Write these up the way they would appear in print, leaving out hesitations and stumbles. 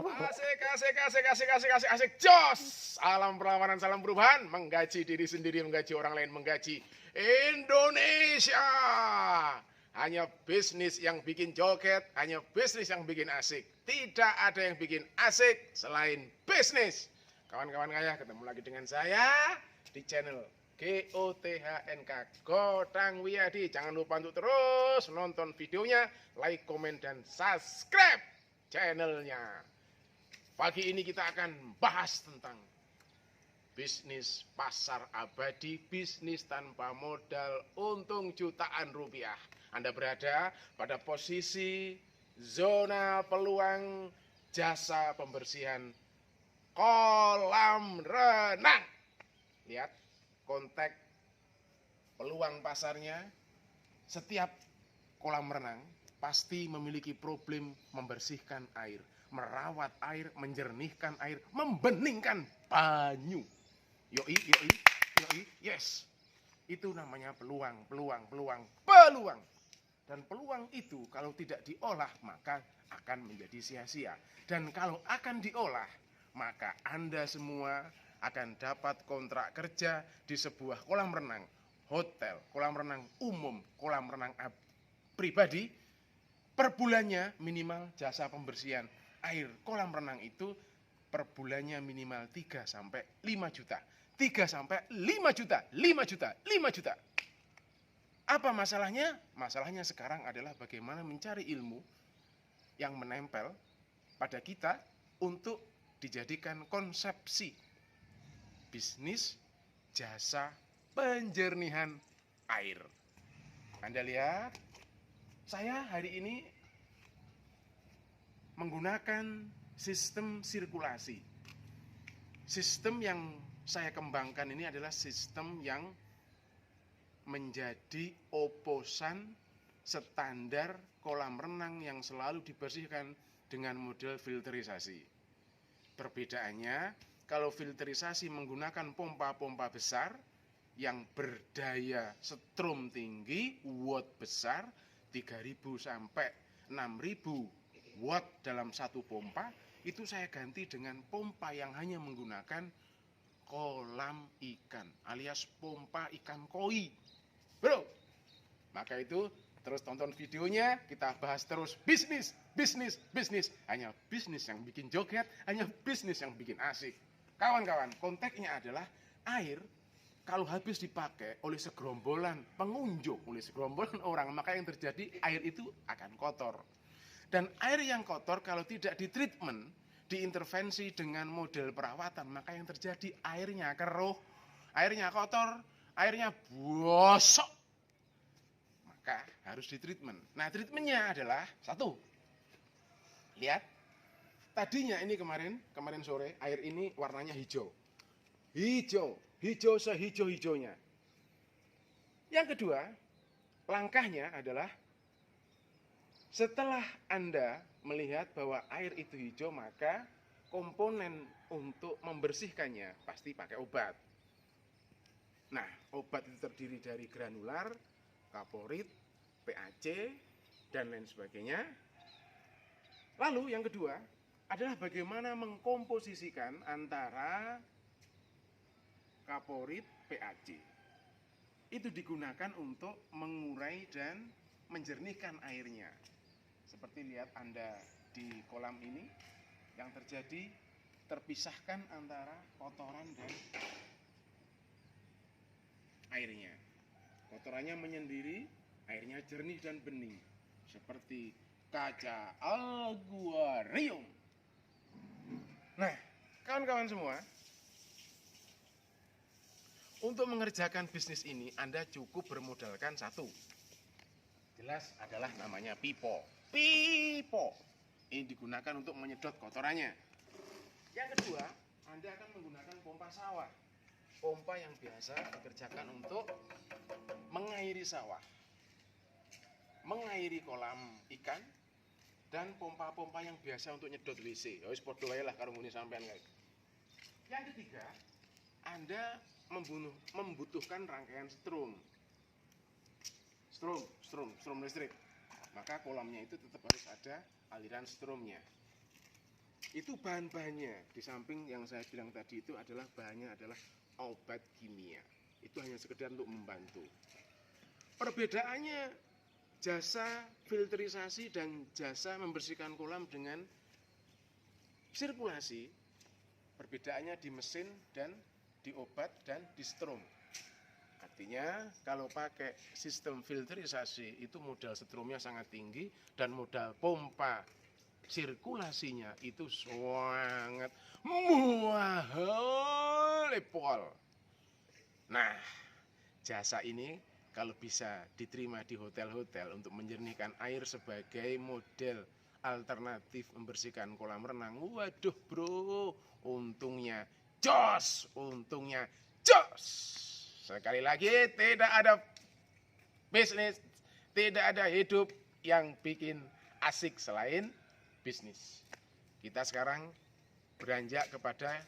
Asik, asik, asik, asik, asik, asik, asik, jos. Salam perlawanan, salam perubahan. Menggaji diri sendiri, menggaji orang lain, menggaji Indonesia. Hanya bisnis yang bikin joget, hanya bisnis yang bikin asik. Tidak ada yang bikin asik selain bisnis. Kawan-kawan kaya, ketemu lagi dengan saya di channel GOTHNK Godang Wiyadi. Jangan lupa untuk terus nonton videonya, like, komen, dan subscribe channelnya. Pagi ini kita akan bahas tentang bisnis pasar abadi, bisnis tanpa modal, untung jutaan rupiah. Anda berada pada posisi zona peluang jasa pembersihan kolam renang. Lihat konteks peluang pasarnya. Setiap kolam renang pasti memiliki problem membersihkan air, merawat air, menjernihkan air, membeningkan banyu. Yoi, yoi, yoi, yes. Itu namanya peluang. Dan peluang itu kalau tidak diolah maka akan menjadi sia-sia. Dan kalau akan diolah maka Anda semua akan dapat kontrak kerja di sebuah kolam renang, hotel, kolam renang umum, kolam renang pribadi. Per bulannya minimal jasa pembersihan air kolam renang itu per bulannya minimal 3 sampai 5 juta. 3 sampai 5 juta, 5 juta, 5 juta. Apa masalahnya? Masalahnya sekarang adalah bagaimana mencari ilmu yang menempel pada kita untuk dijadikan konsepsi bisnis jasa penjernihan air. Anda lihat, saya hari ini menggunakan sistem sirkulasi. Sistem yang saya kembangkan ini adalah sistem yang menjadi oposan standar kolam renang yang selalu dibersihkan dengan model filterisasi. Perbedaannya, kalau filterisasi menggunakan pompa-pompa besar yang berdaya setrum tinggi, watt besar, 3.000 sampai 6.000 watt dalam satu pompa, itu saya ganti dengan pompa yang hanya menggunakan kolam ikan alias pompa ikan koi. Bro, maka itu terus tonton videonya, kita bahas terus bisnis. Hanya bisnis yang bikin joget, hanya bisnis yang bikin asik. Kawan-kawan, konteksnya adalah air kalau habis dipakai oleh segerombolan pengunjung, oleh segerombolan orang, maka yang terjadi air itu akan kotor. Dan air yang kotor kalau tidak ditreatment, diintervensi dengan model perawatan, maka yang terjadi airnya keruh, airnya kotor, airnya bosok. Maka harus ditreatment. Nah, treatmentnya adalah satu. Lihat, tadinya ini kemarin sore air ini warnanya hijau. Hijau sehijau-hijaunya. Yang kedua, langkahnya adalah setelah Anda melihat bahwa air itu hijau, maka komponen untuk membersihkannya pasti pakai obat. Nah, obat itu terdiri dari granular, kaporit, PAC, dan lain sebagainya. Lalu yang kedua adalah bagaimana mengkomposisikan antara kaporit, PAC. Itu digunakan untuk mengurai dan menjernihkan airnya. Seperti lihat Anda di kolam ini, yang terjadi terpisahkan antara kotoran dan airnya. Kotorannya menyendiri, airnya jernih dan bening. Seperti kaca akuarium. Nah, kawan-kawan semua, untuk mengerjakan bisnis ini Anda cukup bermodalkan satu. Jelas adalah namanya pipo. Ini digunakan untuk menyedot kotorannya. Yang kedua, Anda akan menggunakan pompa sawah. Pompa yang biasa dikerjakan untuk mengairi sawah, mengairi kolam ikan, dan pompa-pompa yang biasa untuk nyedot WC. Ya wis padha wae lah karo ngene sampean kae. Yang ketiga, Anda membutuhkan rangkaian strum listrik. Maka kolamnya itu tetap harus ada aliran strumnya. Itu bahan-bahannya. Di samping yang saya bilang tadi itu adalah bahannya adalah obat kimia. Itu hanya sekedar untuk membantu. Perbedaannya jasa filterisasi dan jasa membersihkan kolam dengan sirkulasi, perbedaannya di mesin dan di obat dan di strom. Artinya kalau pakai sistem filterisasi itu modal stromnya sangat tinggi dan modal pompa sirkulasinya itu sangat mahal. Nah, jasa ini kalau bisa diterima di hotel-hotel untuk menjernihkan air sebagai model alternatif membersihkan kolam renang, waduh bro, untungnya jos, untungnya jos. Sekali lagi, tidak ada bisnis, tidak ada hidup yang bikin asik selain bisnis. Kita sekarang beranjak kepada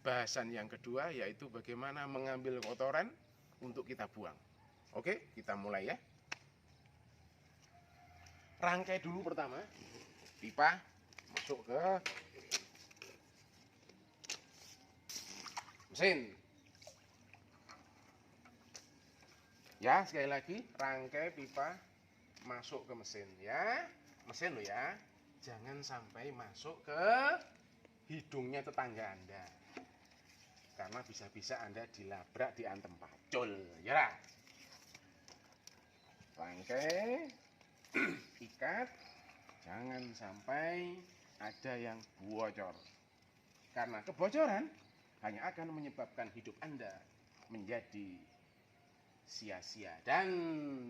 bahasan yang kedua, yaitu bagaimana mengambil kotoran untuk kita buang. Oke, kita mulai ya. Rangkai dulu pertama, pipa masuk ke mesin. Ya, sekali lagi, rangkai pipa masuk ke mesin ya. Mesin lo ya, jangan sampai masuk ke hidungnya tetangga Anda. Karena bisa-bisa Anda dilabrak, diantem pacul, ya. Rangkai, ikat, jangan sampai ada yang bocor. Karena kebocoran hanya akan menyebabkan hidup Anda menjadi sia-sia dan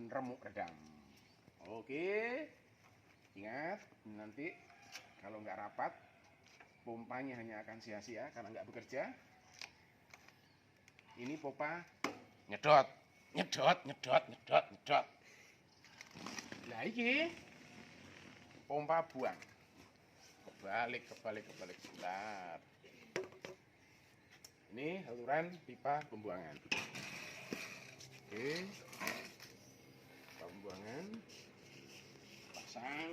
remuk redam. Oke, ingat nanti kalau nggak rapat, pompanya hanya akan sia-sia karena nggak bekerja. Ini pompa nyedot, nyedot, nyedot, nyedot, nyedot. Nah ini pompa buang, kebalik, kebalik, kebalik. Bentar. Ini saluran pipa pembuangan. Oke, pipa pembuangan, pasang.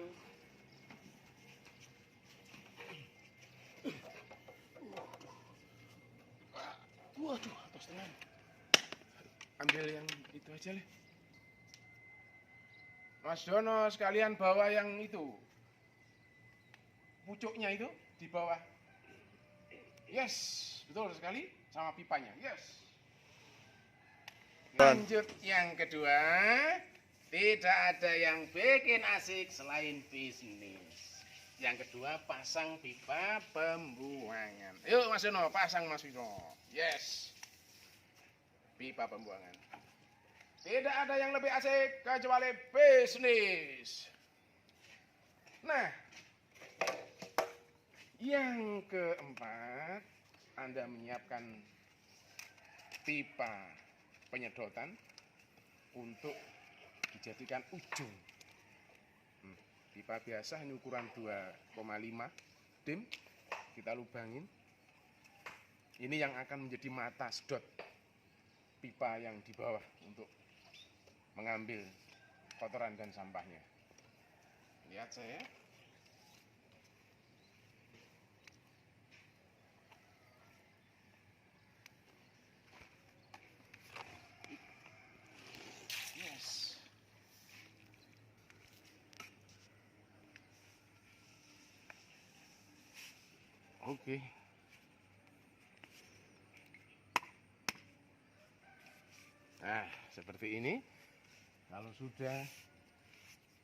Waduh, atas tengah. Ambil yang itu aja deh. Mas Dono sekalian bawa yang itu. Pucuknya itu di bawah. Yes, betul sekali sama pipanya. Yes. Lanjut yang kedua. Tidak ada yang bikin asik selain bisnis. Yang kedua, pasang pipa pembuangan. Yuk Mas Dono, pasang Mas Dono. Yes. Pipa pembuangan. Tidak ada yang lebih asik kecuali bisnis. Nah, yang keempat, Anda menyiapkan pipa penyedotan untuk dijadikan ujung. Pipa biasa ini ukuran 2,5 dim, kita lubangin. Ini yang akan menjadi mata sedot pipa yang di bawah untuk mengambil kotoran dan sampahnya. Lihat saya. Yes. Oke. Nah, seperti ini. Kalau sudah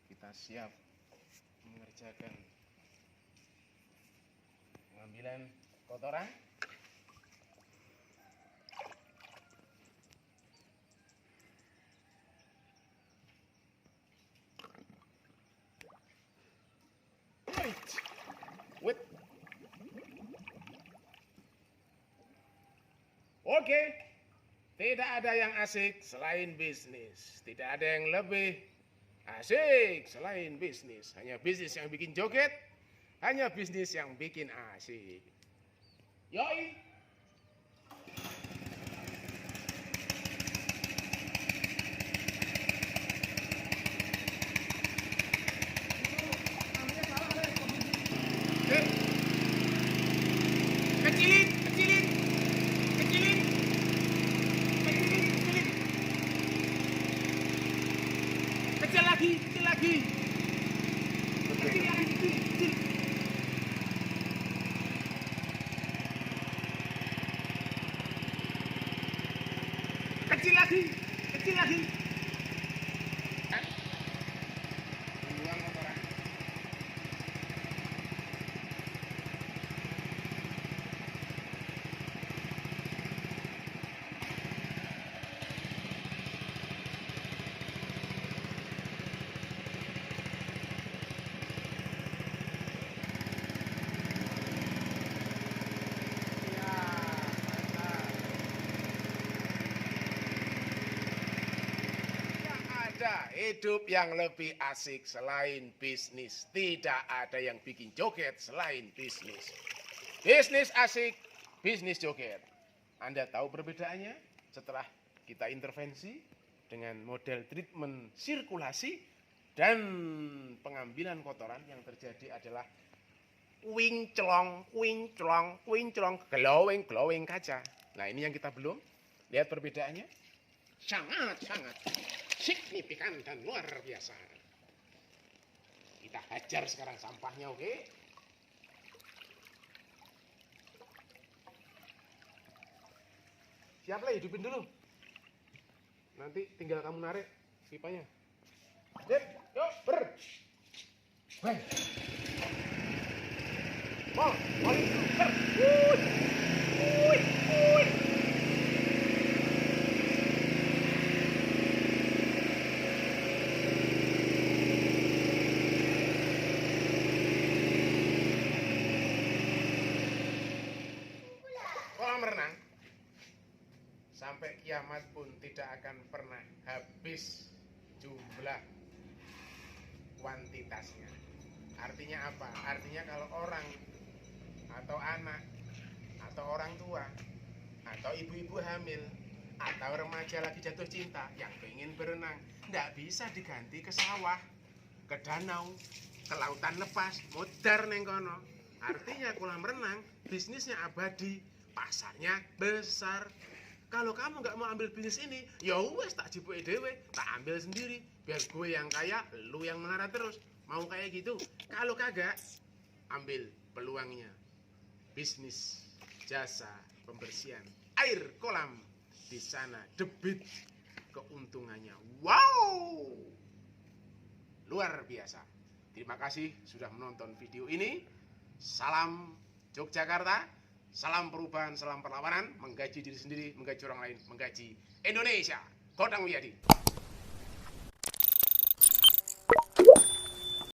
kita siap mengerjakan pengambilan kotoran, wait. Oke. Tidak ada yang asik selain bisnis. Tidak ada yang lebih asik selain bisnis. Hanya bisnis yang bikin joget, hanya bisnis yang bikin asik. Yoi. Kecilin, kecilin, kecilin, kecilin, kecilin. Kecil lagi, kecil lagi. Kecil lagi, kecil, kecil. Kecil lagi, kecil lagi. Buang kotoran. Ada hidup yang lebih asik selain bisnis. Tidak ada yang bikin joget selain bisnis. Bisnis asik, bisnis joget. Anda tahu perbedaannya setelah kita intervensi dengan model treatment sirkulasi dan pengambilan kotoran yang terjadi adalah wing celong, glowing kaca. Nah, ini yang kita belum lihat perbedaannya. Sangat signifikan dan luar biasa. Kita hajar sekarang sampahnya, oke? Siap lah, hidupin dulu. Nanti tinggal kamu narik pipanya. Sip, yuk, ber. Weh. Mau, ber. Wuih. Kolam renang sampai kiamat pun tidak akan pernah habis jumlah kuantitasnya. Artinya apa? Artinya kalau orang atau anak atau orang tua atau ibu-ibu hamil atau remaja lagi jatuh cinta yang pengen berenang, nggak bisa diganti ke sawah, ke danau, ke lautan lepas, modar neng kono. Artinya kolam renang bisnisnya abadi, pasarnya besar. Kalau kamu nggak mau ambil bisnis ini, ya wes tak jipuke dhewe, tak ambil sendiri. Biar gue yang kaya, lu yang melarat terus. Mau kayak gitu? Kalau kagak, ambil peluangnya. Bisnis, jasa, pembersihan, air kolam. Di sana debit keuntungannya. Wow! Luar biasa. Terima kasih sudah menonton video ini. Salam Yogyakarta. Salam perubahan, salam perlawanan, menggaji diri sendiri, menggaji orang lain, menggaji Indonesia. Godang Wiyadi.